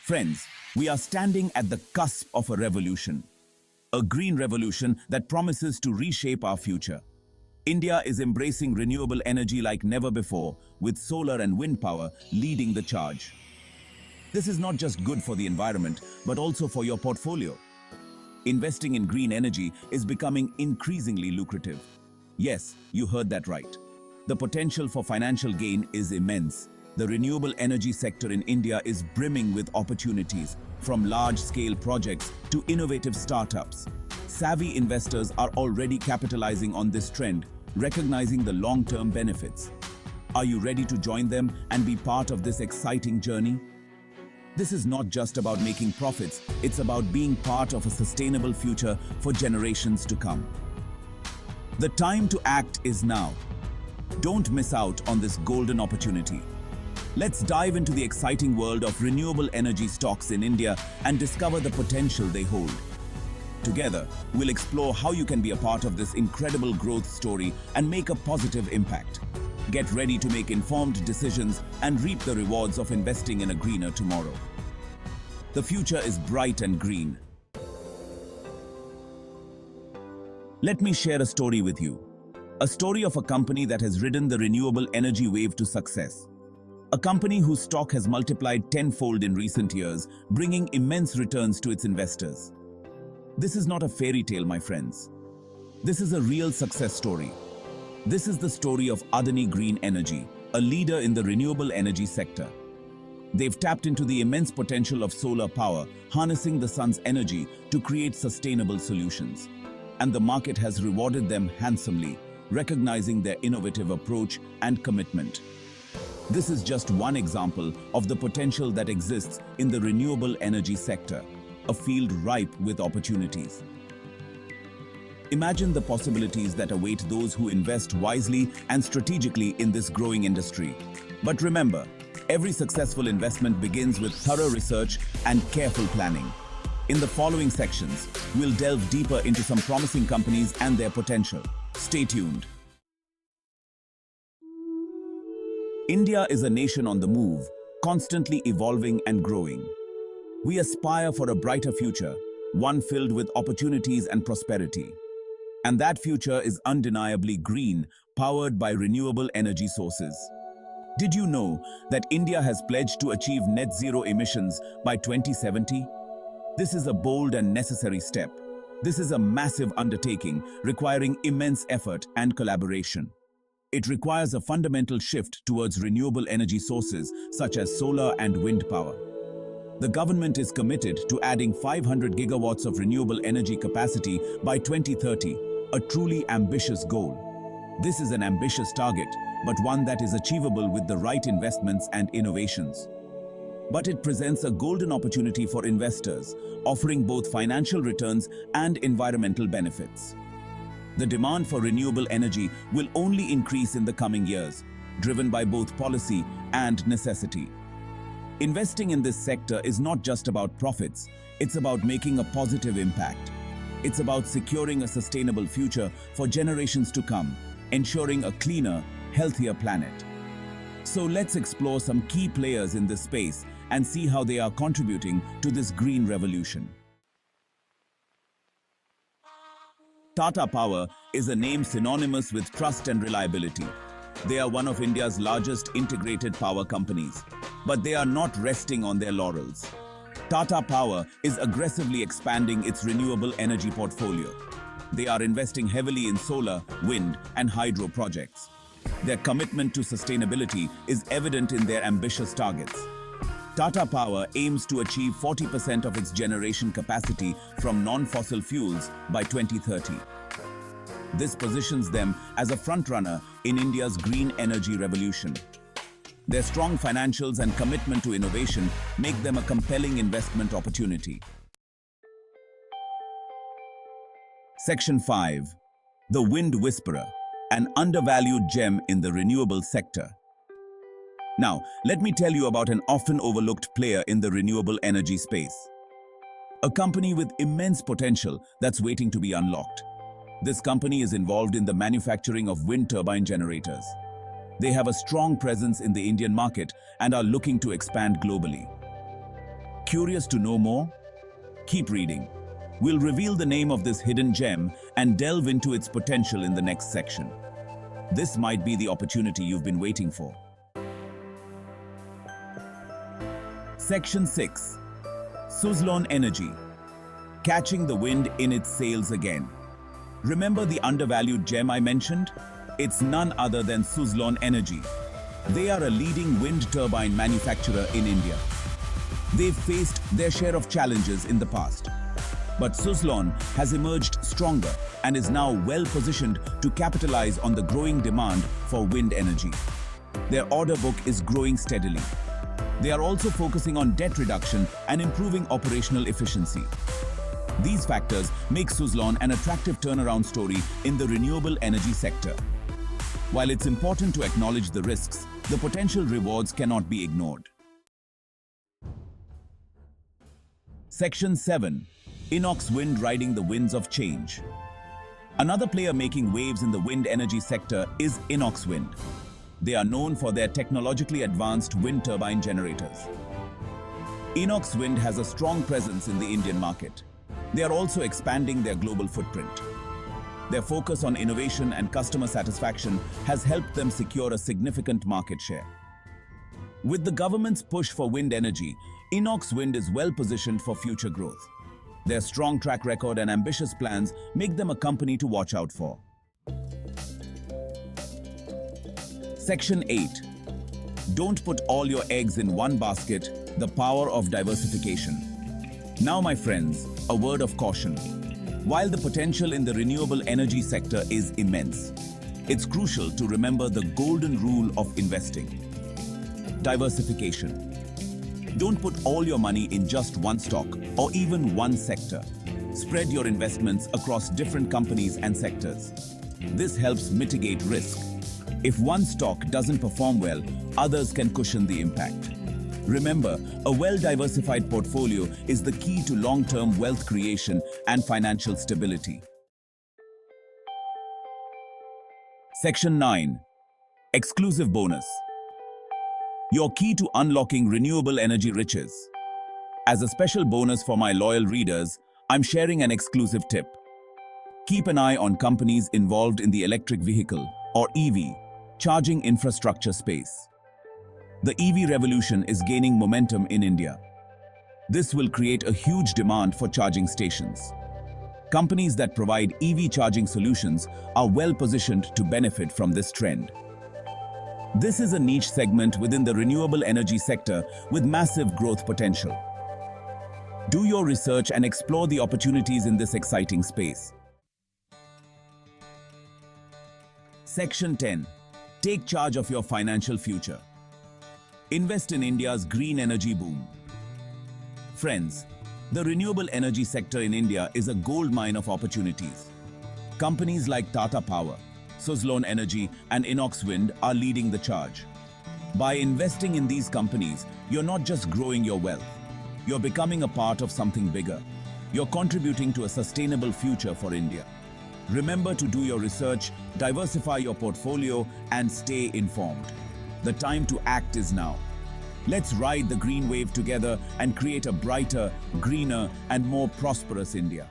Friends, we are standing at the cusp of a revolution. A green revolution that promises to reshape our future. India is embracing renewable energy like never before, with solar and wind power leading the charge. This is not just good for the environment, but also for your portfolio. Investing in green energy is becoming increasingly lucrative. Yes, you heard that right. The potential for financial gain is immense. The renewable energy sector in India is brimming with opportunities, from large-scale projects to innovative startups. Savvy investors are already capitalizing on this trend, recognizing the long-term benefits. Are you ready to join them and be part of this exciting journey? This is not just about making profits, it's about being part of a sustainable future for generations to come. The time to act is now. Don't miss out on this golden opportunity. Let's dive into the exciting world of renewable energy stocks in India and discover the potential they hold. Together, we'll explore how you can be a part of this incredible growth story and make a positive impact. Get ready to make informed decisions and reap the rewards of investing in a greener tomorrow. The future is bright and green. Let me share a story with you. A story of a company that has ridden the renewable energy wave to success. A company whose stock has multiplied tenfold in recent years, bringing immense returns to its investors. This is not a fairy tale, my friends. This is a real success story. This is the story of Adani Green Energy, a leader in the renewable energy sector. They've tapped into the immense potential of solar power, harnessing the sun's energy to create sustainable solutions. And the market has rewarded them handsomely, recognizing their innovative approach and commitment. This is just one example of the potential that exists in the renewable energy sector, a field ripe with opportunities. Imagine the possibilities that await those who invest wisely and strategically in this growing industry. But remember, every successful investment begins with thorough research and careful planning. In the following sections, we'll delve deeper into some promising companies and their potential. Stay tuned. India is a nation on the move, constantly evolving and growing. We aspire for a brighter future, one filled with opportunities and prosperity. And that future is undeniably green, powered by renewable energy sources. Did you know that India has pledged to achieve net zero emissions by 2070? This is a bold and necessary step. This is a massive undertaking requiring immense effort and collaboration. It requires a fundamental shift towards renewable energy sources such as solar and wind power. The government is committed to adding 500 gigawatts of renewable energy capacity by 2030, a truly ambitious goal. This is an ambitious target, but one that is achievable with the right investments and innovations. But it presents a golden opportunity for investors, offering both financial returns and environmental benefits. The demand for renewable energy will only increase in the coming years, driven by both policy and necessity. Investing in this sector is not just about profits, it's about making a positive impact. It's about securing a sustainable future for generations to come, ensuring a cleaner, healthier planet. So let's explore some key players in this space and see how they are contributing to this green revolution. Tata Power is a name synonymous with trust and reliability. They are one of India's largest integrated power companies, but they are not resting on their laurels. Tata Power is aggressively expanding its renewable energy portfolio. They are investing heavily in solar, wind, and hydro projects. Their commitment to sustainability is evident in their ambitious targets. Tata Power aims to achieve 40% of its generation capacity from non-fossil fuels by 2030. This positions them as a frontrunner in India's green energy revolution. Their strong financials and commitment to innovation make them a compelling investment opportunity. Section 5. The Wind Whisperer, an undervalued gem in the renewable sector. Now, let me tell you about an often overlooked player in the renewable energy space. A company with immense potential that's waiting to be unlocked. This company is involved in the manufacturing of wind turbine generators. They have a strong presence in the Indian market and are looking to expand globally. Curious to know more? Keep reading. We'll reveal the name of this hidden gem and delve into its potential in the next section. This might be the opportunity you've been waiting for. Section 6. Suzlon Energy. Catching the wind in its sails again. Remember the undervalued gem I mentioned? It's none other than Suzlon Energy. They are a leading wind turbine manufacturer in India. They've faced their share of challenges in the past. But Suzlon has emerged stronger and is now well positioned to capitalize on the growing demand for wind energy. Their order book is growing steadily. They are also focusing on debt reduction and improving operational efficiency. These factors make Suzlon an attractive turnaround story in the renewable energy sector. While it's important to acknowledge the risks, the potential rewards cannot be ignored. Section 7. Inox Wind riding the winds of change. Another player making waves in the wind energy sector is Inox Wind. They are known for their technologically advanced wind turbine generators. Inox Wind has a strong presence in the Indian market. They are also expanding their global footprint. Their focus on innovation and customer satisfaction has helped them secure a significant market share. With the government's push for wind energy, Inox Wind is well positioned for future growth. Their strong track record and ambitious plans make them a company to watch out for. Section 8. Don't put all your eggs in one basket, the power of diversification. Now, my friends, a word of caution. While the potential in the renewable energy sector is immense, it's crucial to remember the golden rule of investing. Diversification. Don't put all your money in just one stock or even one sector. Spread your investments across different companies and sectors. This helps mitigate risk. If one stock doesn't perform well, others can cushion the impact. Remember, a well-diversified portfolio is the key to long-term wealth creation and financial stability. Section 9. Exclusive bonus. Your key to unlocking renewable energy riches. As a special bonus for my loyal readers, I'm sharing an exclusive tip. Keep an eye on companies involved in the electric vehicle, or EV, charging infrastructure space. The EV revolution is gaining momentum in India. This will create a huge demand for charging stations. Companies that provide EV charging solutions are well positioned to benefit from this trend. This is a niche segment within the renewable energy sector with massive growth potential. Do your research and explore the opportunities in this exciting space. Section 10. Take charge of your financial future. Invest in India's green energy boom. Friends, the renewable energy sector in India is a goldmine of opportunities. Companies like Tata Power, Suzlon Energy, and Inox Wind are leading the charge. By investing in these companies, you're not just growing your wealth. You're becoming a part of something bigger. You're contributing to a sustainable future for India. Remember to do your research, diversify your portfolio, and stay informed. The time to act is now. Let's ride the green wave together and create a brighter, greener, and more prosperous India.